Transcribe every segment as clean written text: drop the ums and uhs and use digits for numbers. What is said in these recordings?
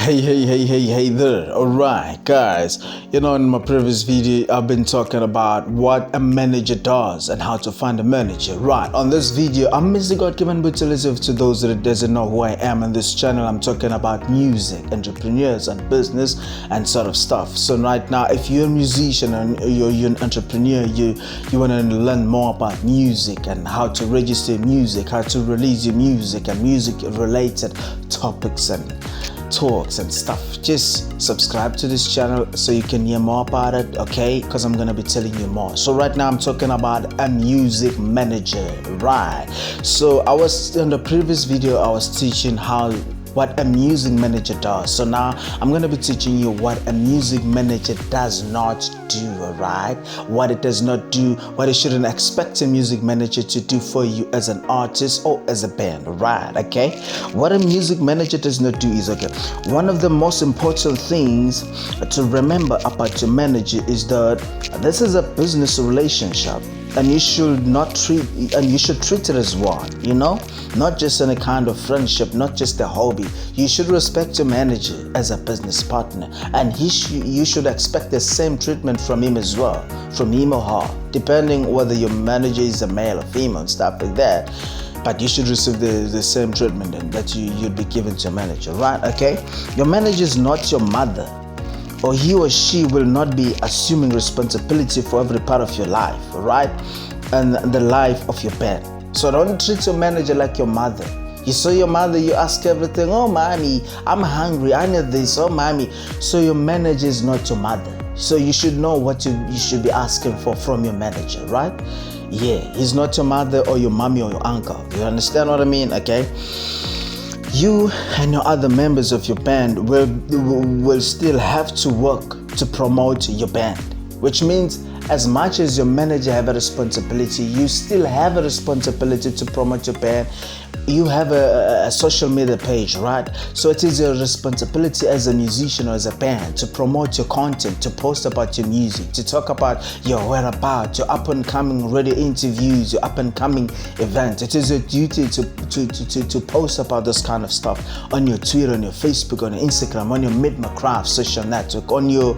Hey there. Alright, guys. In my previous video, I've been talking about what a manager does and how to find a manager. Right, on this video, I'm Mr. God Given Buteliziv. To those that doesn't know who I am on this channel, I'm talking about music, entrepreneurs, and business, and sort of stuff. So right now, if you're a musician and you're an entrepreneur, you want to learn more about music and how to register music, how to release your music, and music-related topics and talks and stuff, just subscribe to this channel so you can hear more about it, okay? Because I'm gonna be telling you more. So right now I'm talking about a music manager, right? So I was in the previous video, I was teaching what a music manager does. So now I'm going to be teaching you what a music manager does not do, alright? What it does not do, what you shouldn't expect a music manager to do for you as an artist or as a band, alright? Okay? What a music manager does not do is, one of the most important things to remember about your manager is that this is a business relationship. And you should treat it as one, not just in a kind of friendship, not just a hobby. You should respect your manager as a business partner, and you should expect the same treatment from him as well, from him or her, depending whether your manager is a male or female and stuff like that. But you should receive the same treatment that you'd be given to your manager, right? Okay, your manager is not your mother, or he or she will not be assuming responsibility for every part of your life, right? And the life of your band. So don't treat your manager like your mother. You saw your mother, you ask everything. Oh, mommy, I'm hungry, I need this. Oh, mommy. So your manager is not your mother. So you should know what you should be asking for from your manager, right? Yeah, he's not your mother or your mommy or your uncle. You understand what I mean? Okay. You and your other members of your band will still have to work to promote your band, which means as much as your manager have a responsibility, you still have a responsibility to promote your band. You have a social media page, right? So it is your responsibility as a musician or as a band to promote your content, to post about your music, to talk about your whereabouts, your up and coming radio interviews, your up and coming events. It is your duty to post about this kind of stuff on your Twitter, on your Facebook, on your Instagram, on your Midmacraft social network, on your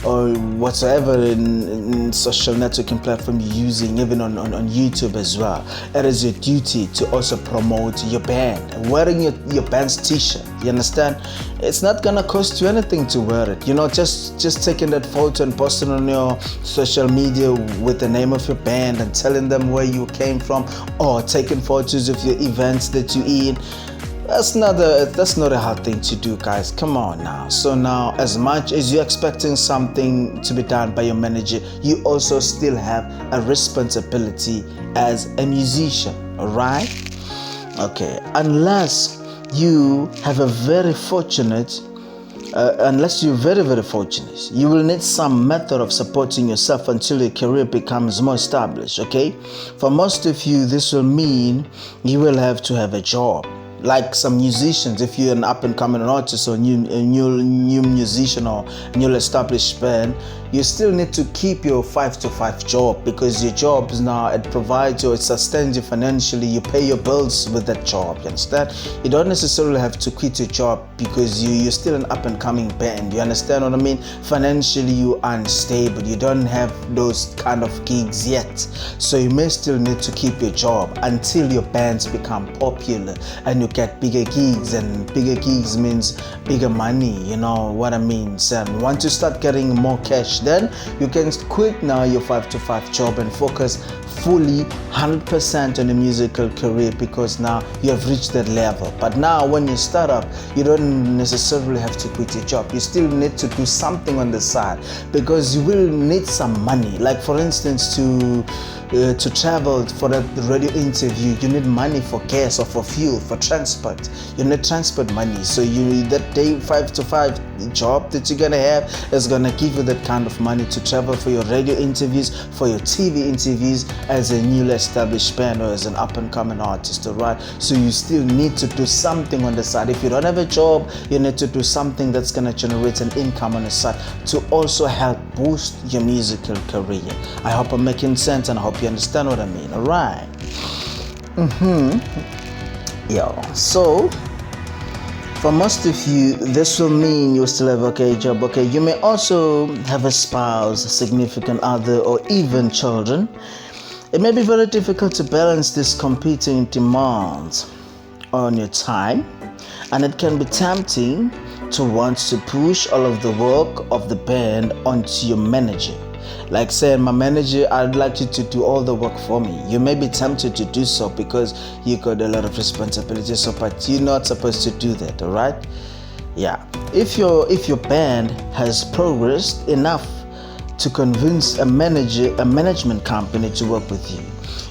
or whatsoever in social networking platform you're using, even on YouTube as well. It is your duty to also promote your band, wearing your band's t-shirt. You understand? It's not gonna cost you anything to wear it. Just taking that photo and posting on your social media with the name of your band and telling them where you came from, or taking photos of your events that you in. That's not a hard thing to do, guys. Come on now. So now, as much as you're expecting something to be done by your manager, you also still have a responsibility as a musician, alright? Okay, unless you have a very fortunate, unless you're very, very fortunate, you will need some method of supporting yourself until your career becomes more established, okay? For most of you, this will mean you will have to have a job. Like some musicians, if you're an up-and-coming artist or new musician or newly established band, you still need to keep your 5-to-5 job, because your job is now, it provides you, it sustains you financially, you pay your bills with that job, you understand? You don't necessarily have to quit your job because you're still an up-and-coming band, you understand what I mean? Financially, you are unstable, you don't have those kind of gigs yet, so you may still need to keep your job until your bands become popular and you get bigger gigs, and bigger gigs means bigger money, you know what I mean? So once you start getting more cash, then you can quit now your 5-to-5 job and focus fully 100% on a musical career, because now you have reached that level. But now when you start up, you don't necessarily have to quit your job. You still need to do something on the side, because you will need some money. Like for instance, to travel for a radio interview, you need money for gas or for fuel, for transport. You need transport money. So that day 5-to-5 job that you're gonna have is gonna give you that kind of money to travel for your radio interviews, for your TV interviews as a newly established band or as an up-and-coming artist, alright? So you still need to do something on the side. If you don't have a job, you need to do something that's gonna generate an income on the side to also help boost your musical career. I hope I'm making sense, and I hope you understand what I mean, alright? So For most of you, this will mean you still have a job. Okay, you may also have a spouse, a significant other, or even children. It may be very difficult to balance these competing demands on your time, and it can be tempting to want to push all of the work of the band onto your manager. Like saying, my manager, I'd like you to do all the work for me. You may be tempted to do so because you got a lot of responsibilities, but you're not supposed to do that, all right? Yeah. If your band has progressed enough to convince a management company to work with you,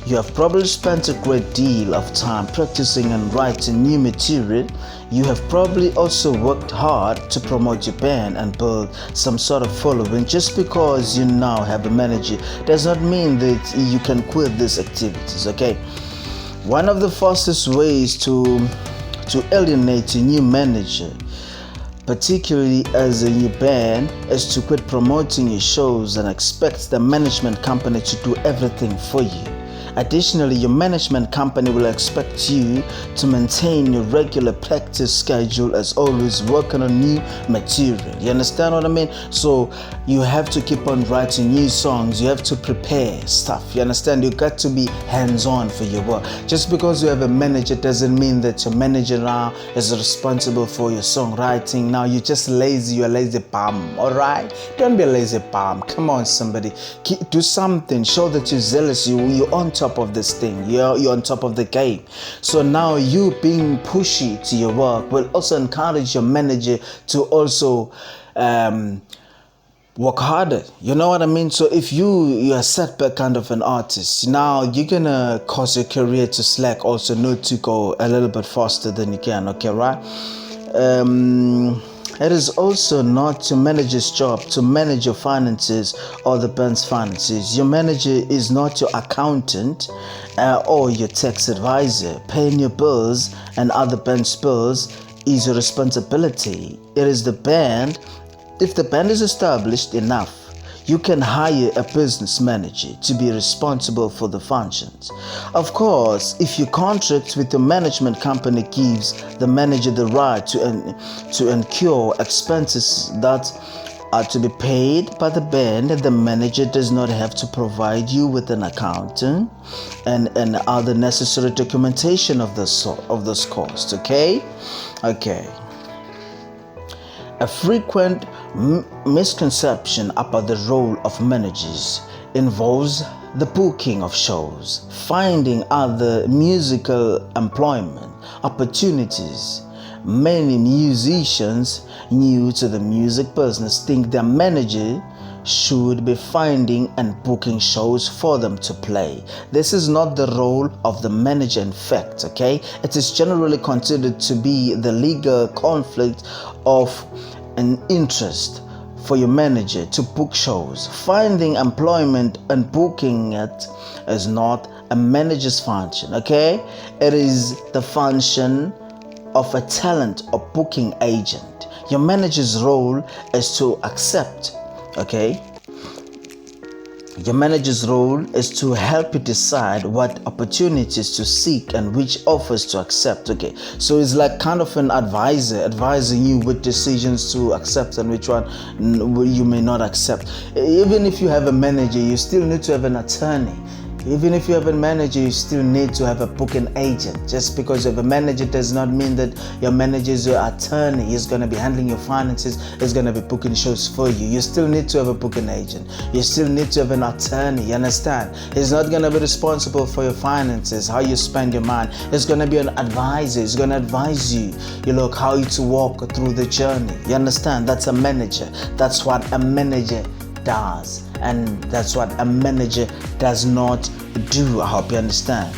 you have probably spent a great deal of time practicing and writing new material. You have probably also worked hard to promote your band and build some sort of following. Just because you now have a manager does not mean that you can quit these activities, okay? One of the fastest ways to alienate a new manager, particularly as a new band, is to quit promoting your shows and expect the management company to do everything for you. Additionally, your management company will expect you to maintain your regular practice schedule as always, working on new material. You understand what I mean? So you have to keep on writing new songs. You have to prepare stuff. You understand? You got to be hands-on for your work. Just because you have a manager doesn't mean that your manager now is responsible for your songwriting. Now you're just lazy. You're a lazy bum. All right? Don't be a lazy bum. Come on, somebody. Do something. Show that you're zealous. You're on top of this thing. You're on top of the game. So now you being pushy to your work will also encourage your manager to also work harder. You know what I mean? So if you're a setback kind of an artist, now you're gonna cause your career to slack, also not to go a little bit faster than you can. Okay, right? It is also not your manager's job to manage your finances or the band's finances. Your manager is not your accountant or your tax advisor. Paying your bills and other band's bills is your responsibility. It is the band. If the band is established enough, you can hire a business manager to be responsible for the functions. Of course, if your contract with the management company gives the manager the right to incur expenses that are to be paid by the band, the manager does not have to provide you with an accountant and other necessary documentation of those costs. Okay. A frequent misconception about the role of managers involves the booking of shows, finding other musical employment opportunities. Many musicians new to the music business think their manager should be finding and booking shows for them to play. This is not the role of the manager, in fact, okay? It is generally considered to be the legal conflict of an interest for your manager to book shows. Finding employment and booking it is not a manager's function, okay? It is the function of a talent or booking agent. Your manager's role is to accept, okay? Your manager's role is to help you decide what opportunities to seek and which offers to accept, okay? So it's like kind of an advisor, advising you with decisions to accept and which one you may not accept. Even if you have a manager, you still need to have an attorney. Even if you have a manager, you still need to have a booking agent. Just because you have a manager does not mean that your manager is your attorney. He's going to be handling your finances. He's going to be booking shows for you. You still need to have a booking agent. You still need to have an attorney. You understand? He's not going to be responsible for your finances, how you spend your money. He's going to be an advisor. He's going to advise you, how you to walk through the journey. You understand? That's a manager. That's what a manager does. And that's what a manager does not do. I hope you understand.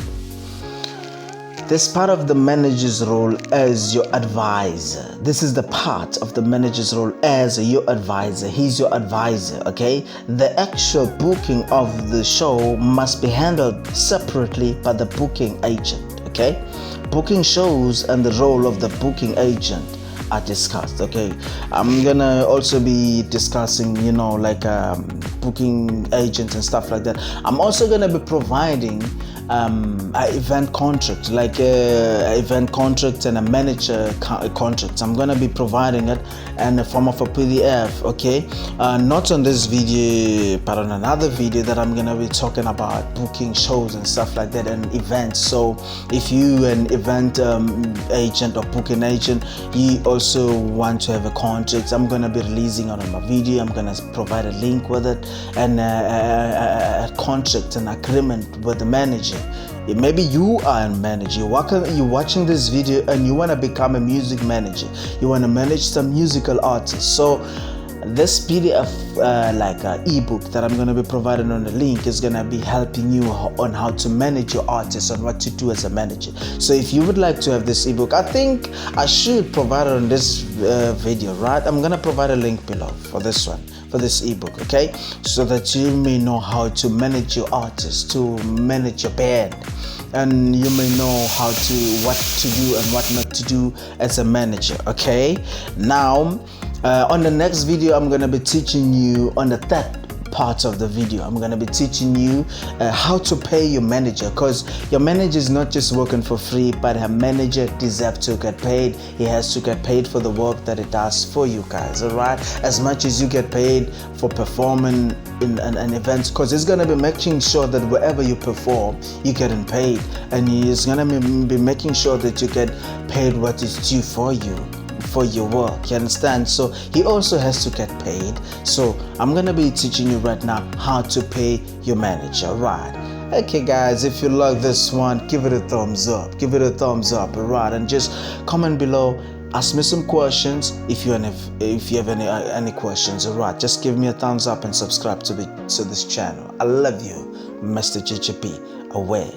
This part of the manager's role as your advisor. This is the part of the manager's role as your advisor. He's your advisor, okay? The actual booking of the show must be handled separately by the booking agent, okay? Booking shows and the role of the booking agent are discussed, okay? I'm gonna also be discussing, booking agents and stuff like that. I'm also going to be providing event contract, like event contract and a manager contract. I'm gonna be providing it in the form of a PDF, okay? Not on this video, but on another video that I'm gonna be talking about booking shows and stuff like that and events. So if you an event agent or booking agent, you also want to have a contract, I'm gonna be releasing it on my video. I'm gonna provide a link with it and a contract, an agreement with the manager. Maybe you are a manager, you're watching this video and you want to become a music manager, you want to manage some musical artists. So this PDF like ebook that I'm going to be providing on the link is going to be helping you on how to manage your artists and what to do as a manager. So if you would like to have this ebook, I think I should provide it on this video, right? I'm going to provide a link below for this one, for this ebook, okay, so that you may know how to manage your artists, to manage your band, and you may know what to do and what not to do as a manager. Okay, now on the next video I'm going to be teaching you on the third part of the video. I'm going to be teaching you how to pay your manager, because your manager is not just working for free, but her manager deserves to get paid. He has to get paid for the work that he does for you guys, all right? As much as you get paid for performing in an event, because it's going to be making sure that wherever you perform you're getting paid, and he's going to be making sure that you get paid what is due for you, for your work, you understand? So he also has to get paid. So I'm gonna be teaching you right now how to pay your manager, right? Okay guys, if you like this one, give it a thumbs up, right? And just comment below, ask me some questions if you have any questions, all right? Just give me a thumbs up and subscribe to this channel. I love you, Mr. JJP away.